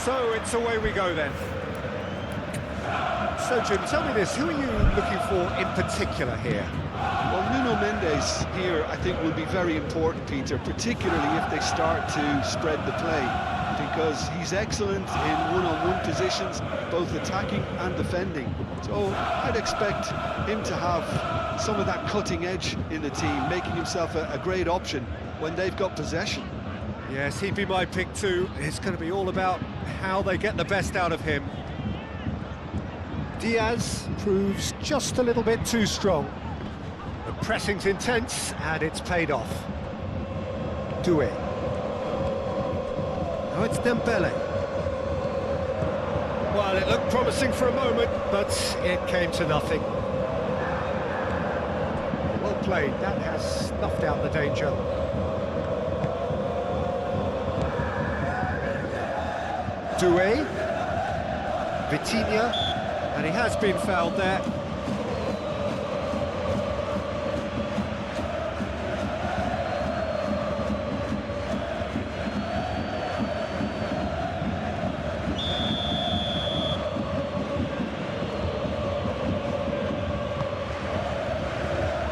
So it's away we go then. So Jim, tell me this, who are you looking for in particular here? Well, Nuno Mendes here, I think, will be very important, Peter, particularly if they start to spread the play, because he's excellent in one-on-one positions, both attacking and defending. So I'd expect him to have some of that cutting edge in the team, making himself a great option when they've got possession. Yes, he'd be my pick too. It's going to be all about how they get the best out of him. Diaz proves just a little bit too strong. The pressing's intense, and it's paid off. Doué. Now it's Dembele. Well, it looked promising for a moment, but it came to nothing. Well played, that has snuffed out the danger. Doué. Vitinha. And he has been fouled there.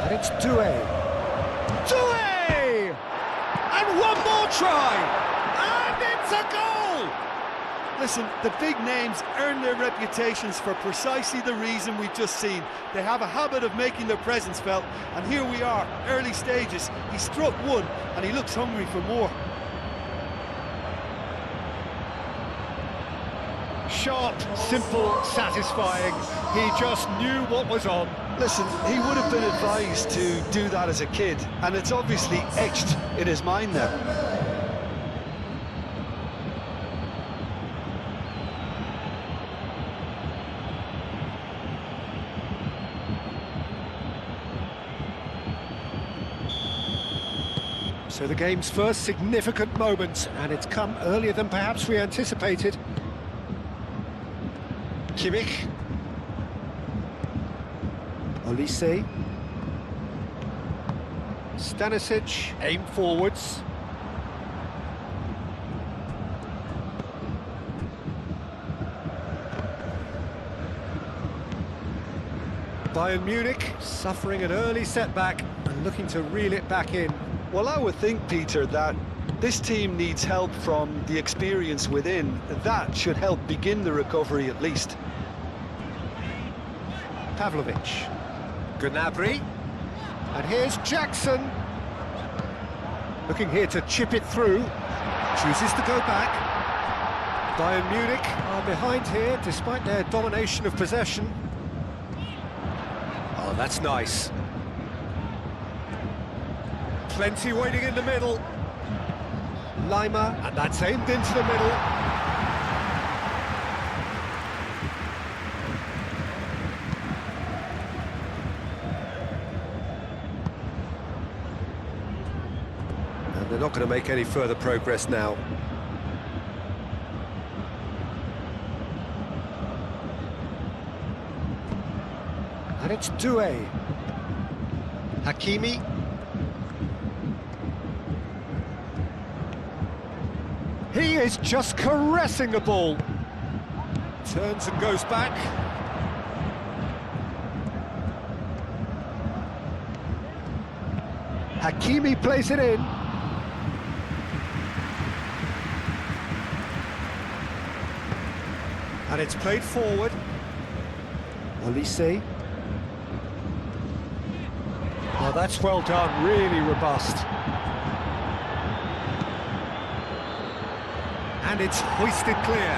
And it's Doué. Doué! And one more try! And it's a goal! Listen, the big names earn their reputations for precisely the reason we've just seen. They have a habit of making their presence felt, and here we are, early stages. He struck one, and he looks hungry for more. Sharp, simple, satisfying. He just knew what was on. Listen, he would have been advised to do that as a kid, and it's obviously etched in his mind now. So the game's first significant moment, and it's come earlier than perhaps we anticipated. Kimmich. Olise. Stanisic, aim forwards. Bayern Munich suffering an early setback and looking to reel it back in. Well, I would think, Peter, that this team needs help from the experience within. That should help begin the recovery at least. Pavlovic. Gnabry. And here's Jackson. Looking here to chip it through. Chooses to go back. Bayern Munich are behind here despite their domination of possession. Oh, that's nice. Plenty waiting in the middle. Lima, and that's aimed into the middle. And they're not going to make any further progress now. And it's Doué. Hakimi. He is just caressing the ball. Turns and goes back. Hakimi plays it in. And it's played forward. Olise. Oh, that's well done, really robust. And it's hoisted clear.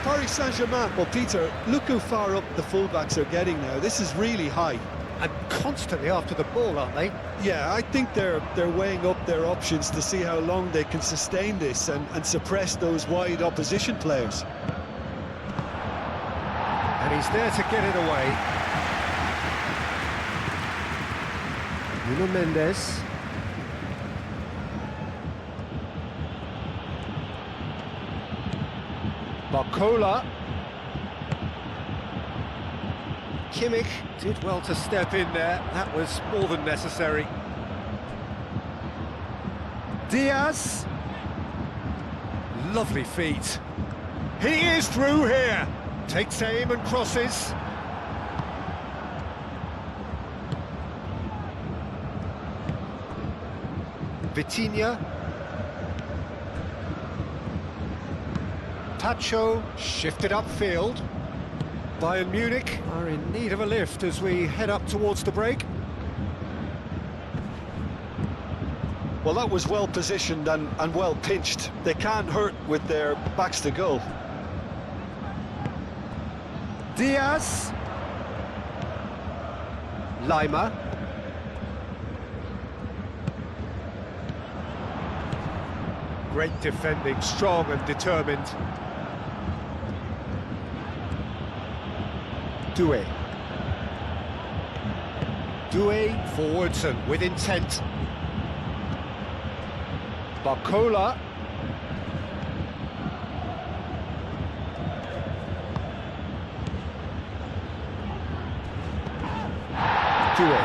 Paris Saint-Germain, well, Peter, look how far up the fullbacks are getting now. This is really high. And constantly after the ball, aren't they? Yeah, I think they're weighing up their options to see how long they can sustain this and suppress those wide opposition players. And he's there to get it away. Nuno Mendes. Barcola. Kimmich did well to step in there. That was more than necessary. Diaz. Lovely feet. He is through here. Takes aim and crosses. Vitinha. Tacho shifted upfield. Bayern Munich are in need of a lift as we head up towards the break. Well, that was well positioned and well pinched. They can't hurt with their backs to goal. Diaz. Lima. Great defending, strong and determined. Doué. Doué forwards and with intent. Barcola. Doué.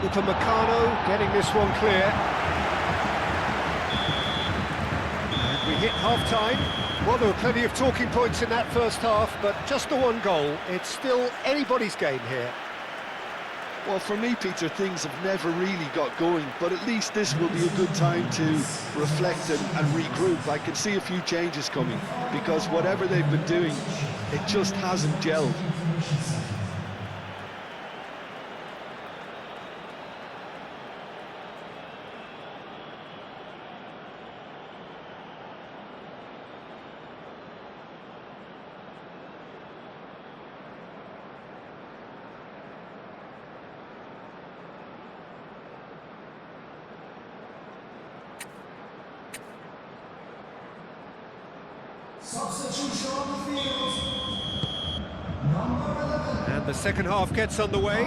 Upamecano getting this one clear. And we hit half-time. Well, there were plenty of talking points in that first half, but just the one goal. It's still anybody's game here. Well, for me, Peter, things have never really got going, but at least this will be a good time to reflect and regroup. I can see a few changes coming, because whatever they've been doing, it just hasn't gelled. Substitution on the field. Number 11. And the second half gets underway.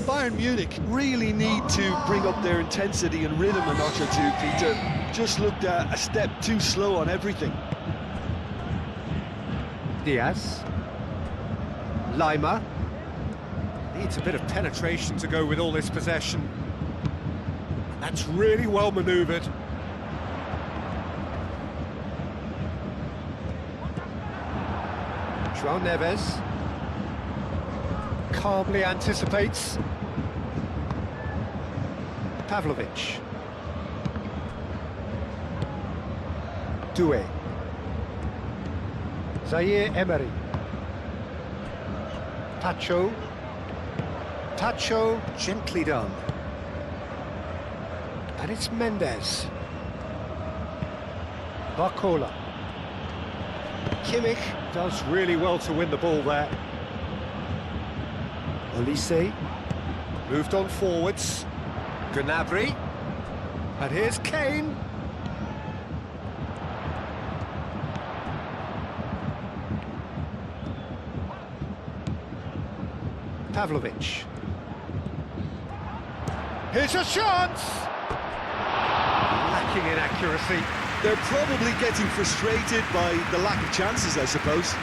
Bayern Munich really need to bring up their intensity and rhythm a notch or two, Peter. Just looked a step too slow on everything. Diaz. Lima. Needs a bit of penetration to go with all this possession. That's really well manoeuvred. João Neves calmly anticipates. Pavlovic. Doué. Zaire Emery. Tacho. Tacho, gently done. And it's Mendes. Barcola. Kimmich does really well to win the ball there. Olise moved on forwards. Gnabry. And here's Kane. Pavlovic. Here's a chance! Lacking in accuracy. They're probably getting frustrated by the lack of chances, I suppose.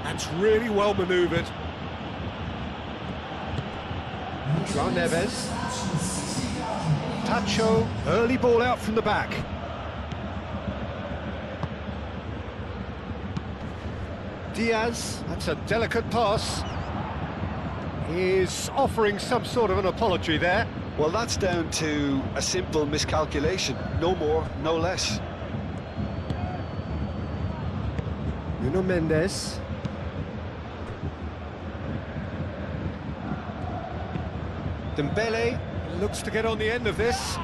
That's really well manoeuvred. João Neves. Tacho, early ball out from the back. Diaz, that's a delicate pass. He's offering some sort of an apology there. Well, that's down to a simple miscalculation. No more, no less. Nuno Mendes. Dembele looks to get on the end of this.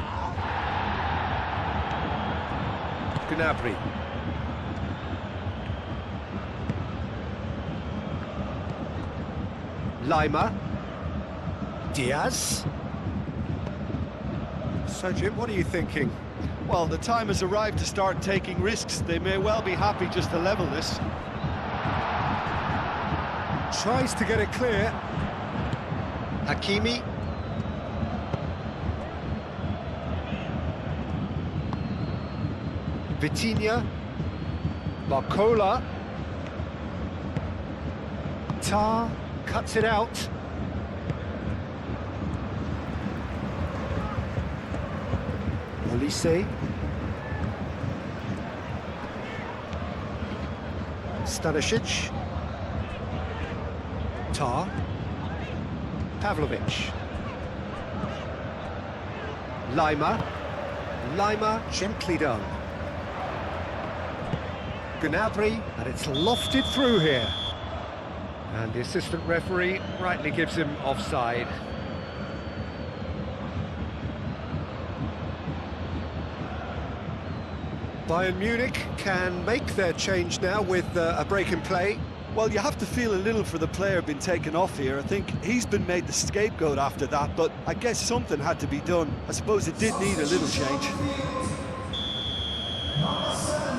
Gnabry. Lima. Diaz. So, Jim, what are you thinking? Well, the time has arrived to start taking risks. They may well be happy just to level this. Tries to get it clear. Hakimi. Vitinha. Barcola. Tar cuts it out. Olise. Stanisic. Tar. Pavlovic. Lima. Lima gently done. Gnabry, and it's lofted through here. And the assistant referee rightly gives him offside. Bayern Munich can make their change now with a break in play. Well, you have to feel a little for the player being taken off here. I think he's been made the scapegoat after that, but I guess something had to be done. I suppose it did need a little change. Number 7.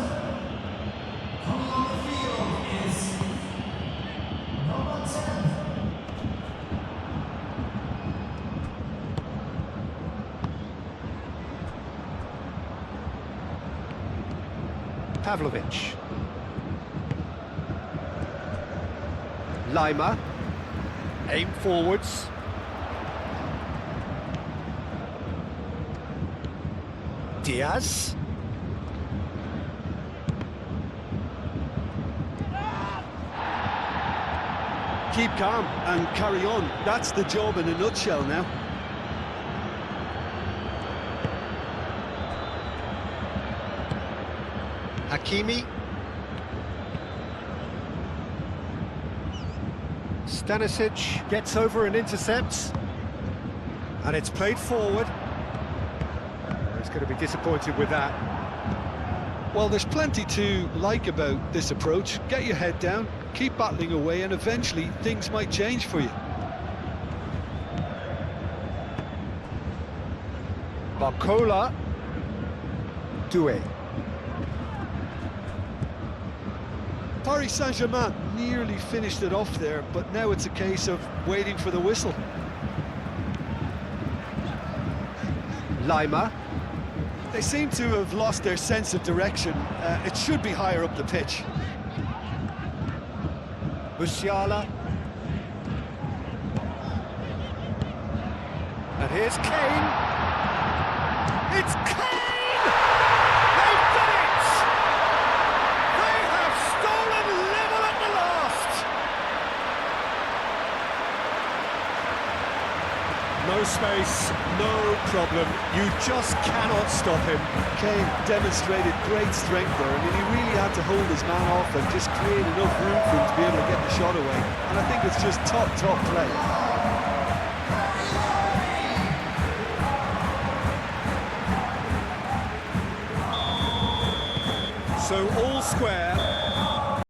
Coming on the field is number 10. Pavlovic. Lima. Aim forwards. Diaz. Keep calm and carry on. That's the job in a nutshell now. Hakimi. Stanisic gets over and intercepts. And it's played forward. He's going to be disappointed with that. Well, there's plenty to like about this approach. Get your head down, keep battling away, and eventually things might change for you. Barcola. Doué. Paris Saint-Germain nearly finished it off there, but now it's a case of waiting for the whistle. Lima. They seem to have lost their sense of direction. It should be higher up the pitch. Musiala. And here's Kane. It's Kane! They've done it! They have stolen level at the last! No space, no problem. You just cannot stop him. Kane demonstrated great strength there. I mean, he really had to hold his man off and just create enough room for him to be able to get the shot away. And I think it's just top play. So all square,